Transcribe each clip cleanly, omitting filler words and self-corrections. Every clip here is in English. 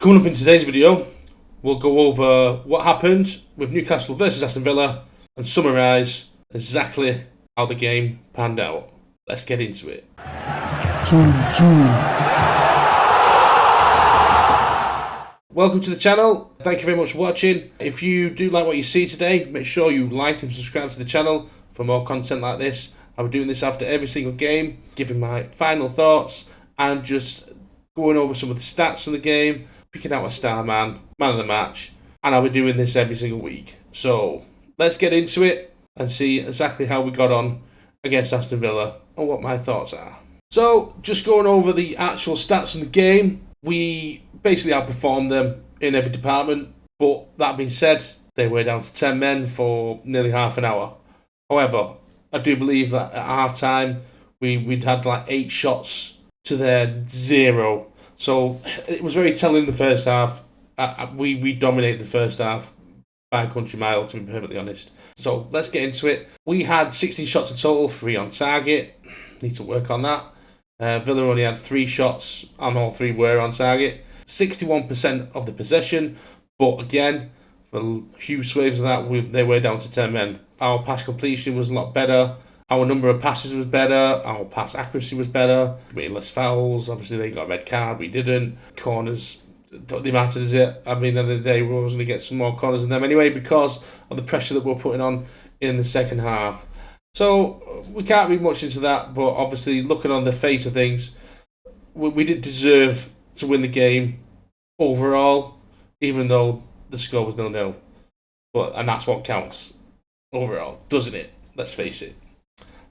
Coming up in today's video, we'll go over what happened with Newcastle versus Aston Villa and summarise exactly how the game panned out. Let's get into it. Toon. Welcome to the channel. Thank you very much for watching. If you do like what you see today, make sure you like and subscribe to the channel for more content like this. I'll be doing this after every single game, giving my final thoughts and just going over some of the stats from the game, picking out a star man of the match, and I'll be doing this every single week. So let's get into it and see exactly how we got on against Aston Villa and what my thoughts are. So just going over the actual stats from the game, we basically outperformed them in every department, but that being said, they were down to 10 men for nearly half an hour. However, I do believe that at half time we'd had like 8 shots to their 0. So it was very telling in the first half. We dominated the first half by a country mile, to be perfectly honest. So let's get into it. We had 16 shots in total, 3 on target. Need to work on that. Villa only had 3 shots, and all 3 were on target. 61% of the possession, but again, for huge swathes of that, they were down to 10 men. Our pass completion was a lot better. Our number of passes was better. Our pass accuracy was better. We made less fouls. Obviously, they got a red card. We didn't. Corners, don't really matter, does it? I mean, at the end of the day, we're always going to get some more corners than them anyway because of the pressure that we're putting on in the second half. So we can't read much into that, but obviously, looking on the face of things, we did deserve to win the game overall, even though the score was 0-0. And that's what counts overall, doesn't it? Let's face it.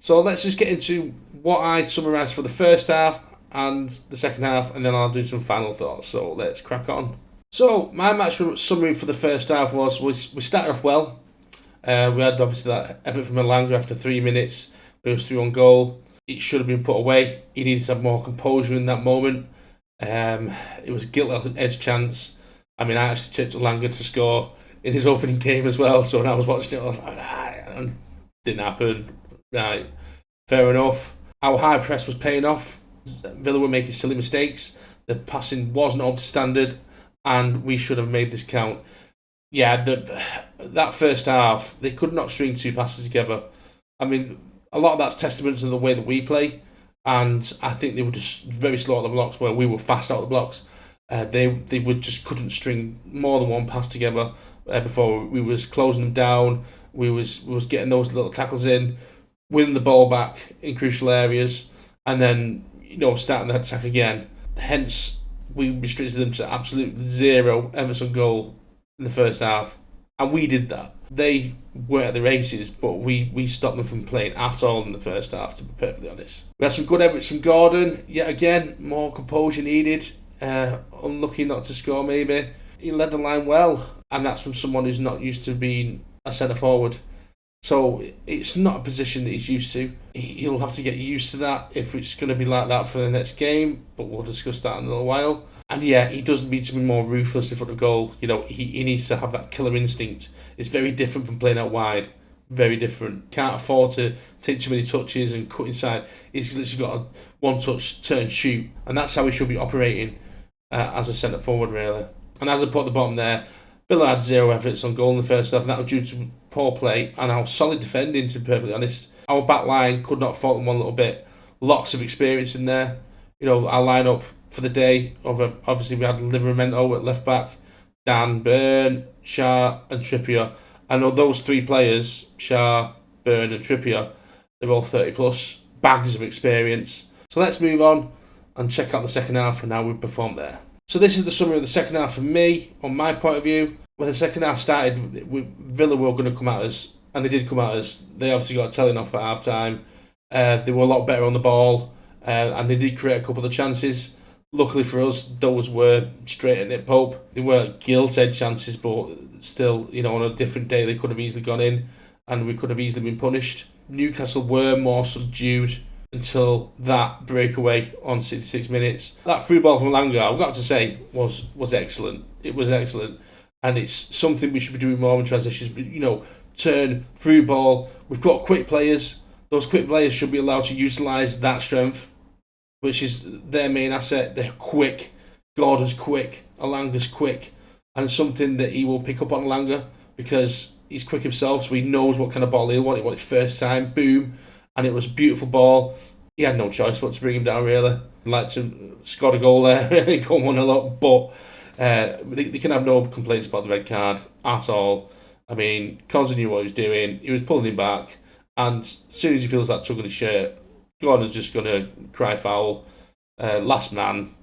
So let's just get into what I summarised for the first half and the second half, and then I'll do some final thoughts. So let's crack on. So my match summary for the first half was we started off well. We had obviously that effort from Elanga after 3 minutes. It was through on goal. It should have been put away. He needed to have more composure in that moment. It was a gilt-edged chance. I mean, I actually tipped Elanga to score in his opening game as well. So when I was watching it, I was like, didn't happen. Right, fair enough. Our high press was paying off. Villa were making silly mistakes. The passing wasn't up to standard, and we should have made this count. Yeah, that first half, they could not string 2 passes together. I mean, a lot of that's testament to the way that we play, and I think they were just very slow at the blocks where we were fast out the blocks. They would just couldn't string more than 1 pass together before we was closing them down. We was getting those little tackles in, winning the ball back in crucial areas, and then starting the attack again. Hence, we restricted them to absolute 0 Everton goal in the first half, and we did that. They weren't at the races, but we stopped them from playing at all in the first half, to be perfectly honest. We had some good efforts from Gordon. Yet again, more composure needed. Unlucky not to score, maybe. He led the line well, and that's from someone who's not used to being a centre forward. So it's not a position that he's used to. He'll have to get used to that if it's going to be like that for the next game, but we'll discuss that in a little while. And yeah, he does need to be more ruthless in front of goal. He needs to have that killer instinct. It's very different from playing out wide. Very different. Can't afford to take too many touches and cut inside. He's literally got a 1-touch turn shoot, and that's how he should be operating as a centre forward, really. And as I put at the bottom there, Villa had 0 efforts on goal in the first half, and that was due to poor play and our solid defending, to be perfectly honest. Our back line could not fault them one little bit. Lots of experience in there. Our line-up for the day, obviously we had Livramento at left-back, Dan, Burn, Shah and Trippier. And of those 3 players, Shah, Burn and Trippier, they're all 30-plus, bags of experience. So let's move on and check out the second half and how we performed there. So this is the summary of the second half for me, on my point of view. When the second half started, Villa were going to come at us, and they did come at us. They obviously got a telling off at half time. They were a lot better on the ball, and they did create a couple of chances. Luckily for us, those were straight at Nick Pope. They weren't gilt-edged chances, but still, on a different day, they could have easily gone in, and we could have easily been punished. Newcastle were more subdued until that breakaway on 66 minutes. That through ball from Elanga, I've got to say, was excellent. It was excellent. And it's something we should be doing more in transitions. Turn, through ball. We've got quick players. Those quick players should be allowed to utilise that strength, which is their main asset. They're quick. Gordon's quick. Elanga's quick, and something that he will pick up on Elanga because he's quick himself, so he knows what kind of ball he'll want. He wanted first time, boom, and it was a beautiful ball. He had no choice but to bring him down, really. I'd like to score a goal there, really, go 1-0 up, but they can have no complaints about the red card at all. I mean, Conza knew what he was doing. He was pulling him back, and as soon as he feels that tug on his shirt, Gordon's just going to cry foul, last man,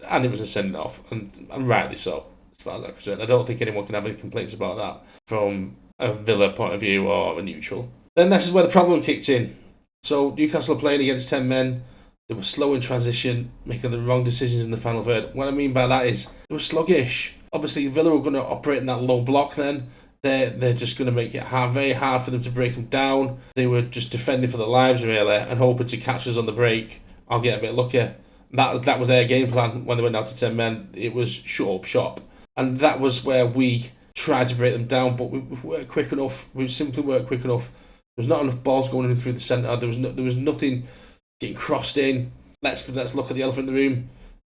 and it was a send-off, and rightly so, as far as I'm concerned. I don't think anyone can have any complaints about that from a Villa point of view or a neutral. Then this is where the problem kicked in. So Newcastle are playing against 10 men. They were slow in transition, making the wrong decisions in the final third. What I mean by that is they were sluggish. Obviously, Villa were going to operate in that low block then. They're just going to make it very hard for them to break them down. They were just defending for their lives, really, and hoping to catch us on the break. I'll get a bit lucky. That was their game plan when they went down to 10 men. It was shut up shop. And that was where we tried to break them down, but we weren't quick enough. We simply weren't quick enough. There was not enough balls going in through the centre. There was nothing getting crossed in. Let's look at the elephant in the room.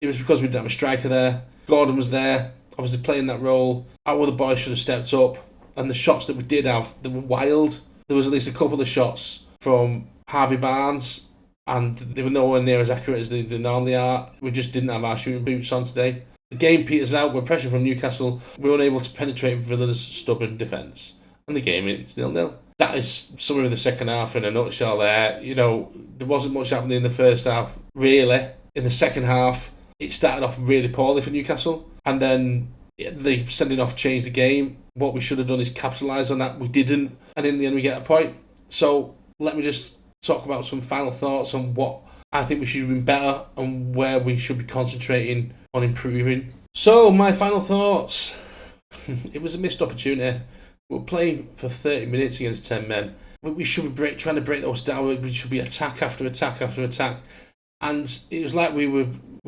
It was because we didn't have a striker there. Gordon was there, obviously playing that role. Our other boys should have stepped up. And the shots that we did have, they were wild. There was at least a couple of shots from Harvey Barnes, and they were nowhere near as accurate as they normally are. We just didn't have our shooting boots on today. The game peters out. We're pressure from Newcastle. We were unable to penetrate Villa's stubborn defence. And the game is 0-0. That is summary of the second half in a nutshell there. You know, there wasn't much happening in the first half, really. In the second half, it started off really poorly for Newcastle. And then the sending off changed the game. What we should have done is capitalise on that. We didn't. And in the end, we get a point. So let me just talk about some final thoughts on what I think we should have been better and where we should be concentrating on improving. So, my final thoughts. It was a missed opportunity. We were playing for 30 minutes against 10 men. We should be trying to break those down. We should be attack after attack after attack. And it was like we were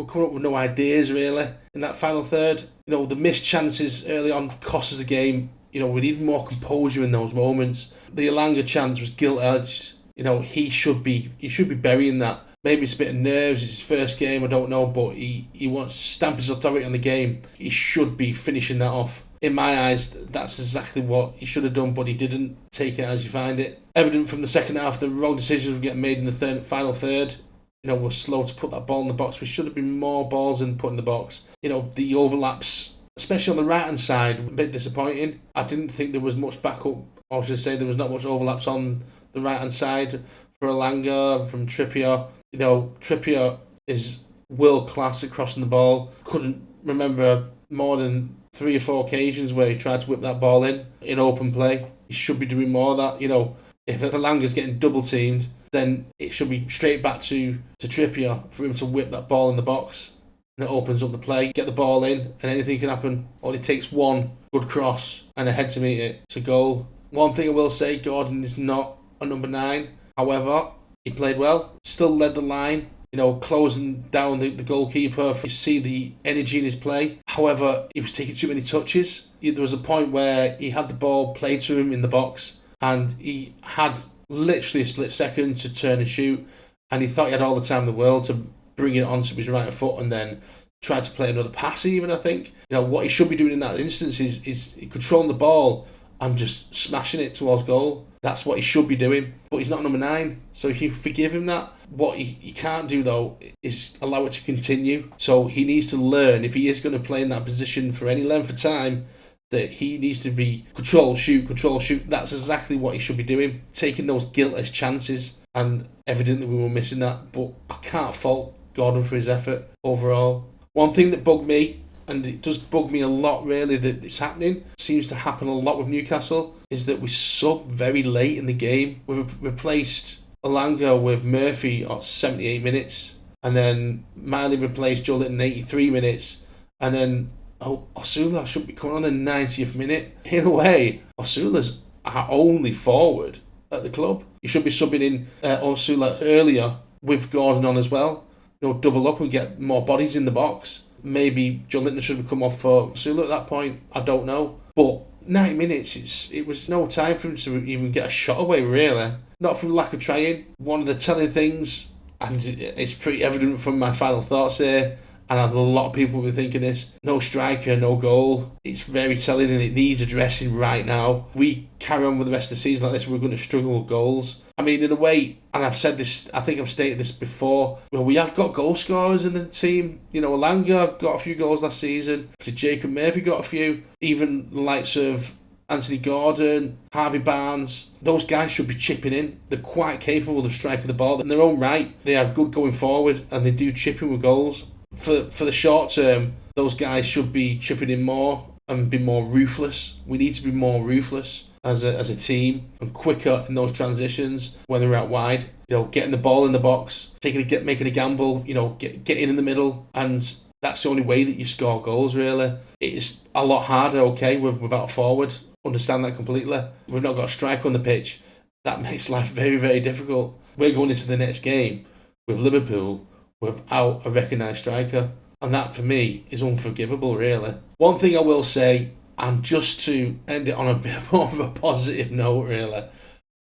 coming up with no ideas, really, in that final third. You know, the missed chances early on cost us the game. You know, we need more composure in those moments. The Elanga chance was gilt-edged. You know, he should be burying that. Maybe it's a bit of nerves, it's his first game, I don't know, but he wants to stamp his authority on the game. He should be finishing that off. In my eyes, that's exactly what he should have done, but he didn't. Take it as you find it. Evident from the second half, the wrong decisions were getting made in the final third. You know, we're slow to put that ball in the box. We should have been more balls in put in the box. You know, the overlaps, especially on the right-hand side, a bit disappointing. I didn't think there was much backup, or should I say there was not much overlaps on the right-hand side for Elanga, from Trippier. You know, Trippier is world-class at crossing the ball. Couldn't remember more than 3 or 4 occasions where he tried to whip that ball in open play. He should be doing more of that. You know, if Elanga's getting double-teamed, then it should be straight back to Trippier for him to whip that ball in the box. And it opens up the play, get the ball in, and anything can happen. Only takes one good cross and a head to meet it. It's a goal. One thing I will say, Gordon is not a number 9. However, he played well, still led the line, you know, closing down the goalkeeper. You see the energy in his play. However, he was taking too many touches. There was a point where he had the ball played to him in the box, and he had literally a split second to turn and shoot, and he thought he had all the time in the world to bring it onto his right foot and then try to play another pass even, I think. You know, what he should be doing in that instance is controlling the ball and just smashing it towards goal. That's what he should be doing. But he's not number 9, so you forgive him that. What he can't do, though, is allow it to continue. So he needs to learn, if he is going to play in that position for any length of time, that he needs to be control, shoot. That's exactly what he should be doing. Taking those guiltless chances. And evidently we were missing that. But I can't fault Gordon for his effort overall. One thing that bugged me, and it does bug me a lot really that it's happening, seems to happen a lot with Newcastle, is that we sub very late in the game. We've replaced Elanga with Murphy at 78 minutes, and then Miley replaced Jolit in 83 minutes, and then Osula should be coming on the 90th minute. In a way, Osula's our only forward at the club. You should be subbing in Osula earlier with Gordon on as well. You know, double up and get more bodies in the box. Maybe John Linton should have come off for Osula at that point. I don't know. But 90 minutes, it was no time for him to even get a shot away, really. Not from lack of trying. One of the telling things, and it's pretty evident from my final thoughts here, And a lot of people will be thinking this. No striker, no goal. It's very telling and it needs addressing right now. We carry on with the rest of the season like this, we're going to struggle with goals. I mean, in a way, and I've said this, I think I've stated this before, we have got goal scorers in the team. Alanga got a few goals last season. Jacob Murphy got a few. Even the likes of Anthony Gordon, Harvey Barnes, those guys should be chipping in. They're quite capable of striking the ball in their own right. They are good going forward and they do chip in with goals. For the short term, those guys should be chipping in more and be more ruthless. We need to be more ruthless as a team and quicker in those transitions when they're out wide. Getting the ball in the box, making a gamble, getting in the middle, and that's the only way that you score goals, really. It's a lot harder, without a forward. Understand that completely. We've not got a striker on the pitch. That makes life very, very difficult. We're going into the next game with Liverpool without a recognised striker. And that, for me, is unforgivable, really. One thing I will say, and just to end it on a bit more of a positive note, really,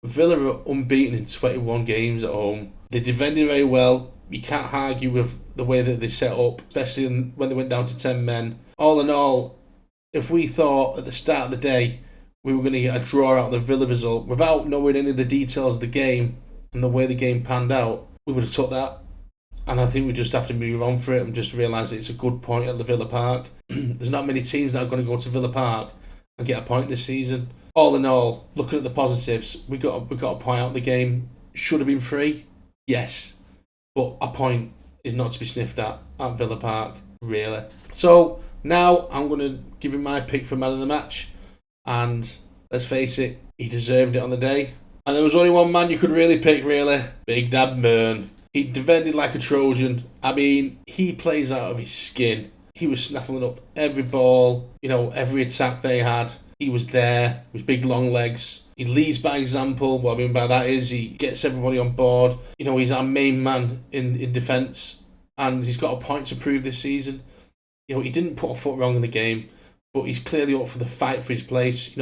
Villa are unbeaten in 21 games at home. They defended very well. You can't argue with the way that they set up, especially when they went down to 10 men. All in all, if we thought at the start of the day we were going to get a draw out of the Villa result without knowing any of the details of the game and the way the game panned out, we would have took that. And I think we just have to move on for it and just realise it's a good point at the Villa Park. There's not many teams that are going to go to Villa Park and get a point this season. All in all, looking at the positives, we got to point out the game should have been free, yes, but a point is not to be sniffed at Villa Park, really. So now I'm going to give him my pick for man of the match, and let's face it, he deserved it on the day. And there was only one man you could really pick, really, Big Dad Byrne. He defended like a Trojan. I mean, he plays out of his skin. He was snaffling up every ball, every attack they had. He was there with big long legs. He leads by example. What I mean by that is he gets everybody on board. He's our main man in defence, and he's got a point to prove this season. He didn't put a foot wrong in the game, but he's clearly up for the fight for his place.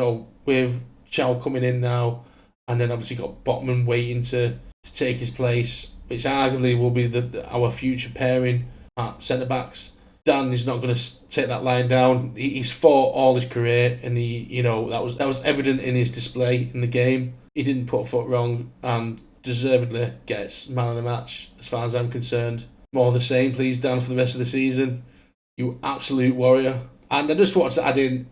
With Chow coming in now, and then obviously got Botman waiting to take his place, which arguably will be our future pairing at centre backs. Dan is not going to take that line down. He's fought all his career, and that was evident in his display in the game. He didn't put a foot wrong, and deservedly gets man of the match, as far as I'm concerned. More of the same, please, Dan, for the rest of the season. You absolute warrior. And I just wanted to add in,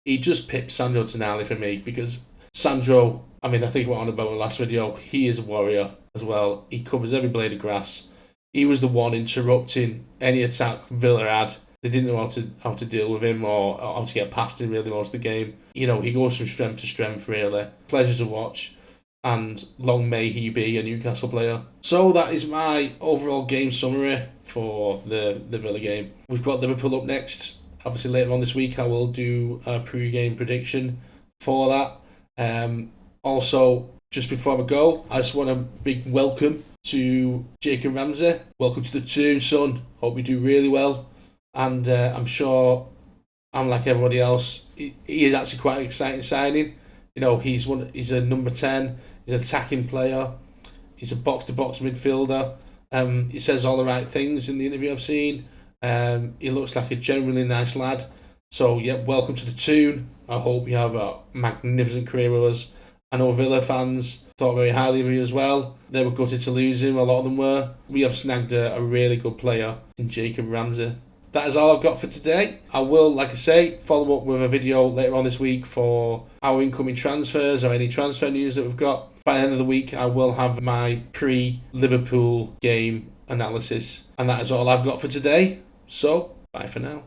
he just pipped Sandro Tonali for me, because Sandro, I think we were on about in the last video, he is a warrior as well. He covers every blade of grass. He was the one interrupting any attack Villa had. They didn't know how to deal with him or how to get past him really most of the game. He goes from strength to strength, really. Pleasure to watch. And long may he be a Newcastle player. So that is my overall game summary for the Villa game. We've got Liverpool up next. Obviously later on this week I will do a pre-game prediction for that. Also, just before I go, I just want a big welcome to Jacob Ramsey. Welcome to the Toon, son. Hope you do really well. And I'm sure I'm like everybody else. He is actually quite an exciting signing. He's a number 10. He's an attacking player. He's a box-to-box midfielder. He says all the right things in the interview I've seen. He looks like a genuinely nice lad. So, yeah, welcome to the Toon. I hope you have a magnificent career with us. I know Villa fans thought very highly of you as well. They were gutted to lose him, a lot of them were. We have snagged a really good player in Jacob Ramsey. That is all I've got for today. I will, like I say, follow up with a video later on this week for our incoming transfers or any transfer news that we've got. By the end of the week, I will have my pre-Liverpool game analysis. And that is all I've got for today. So, bye for now.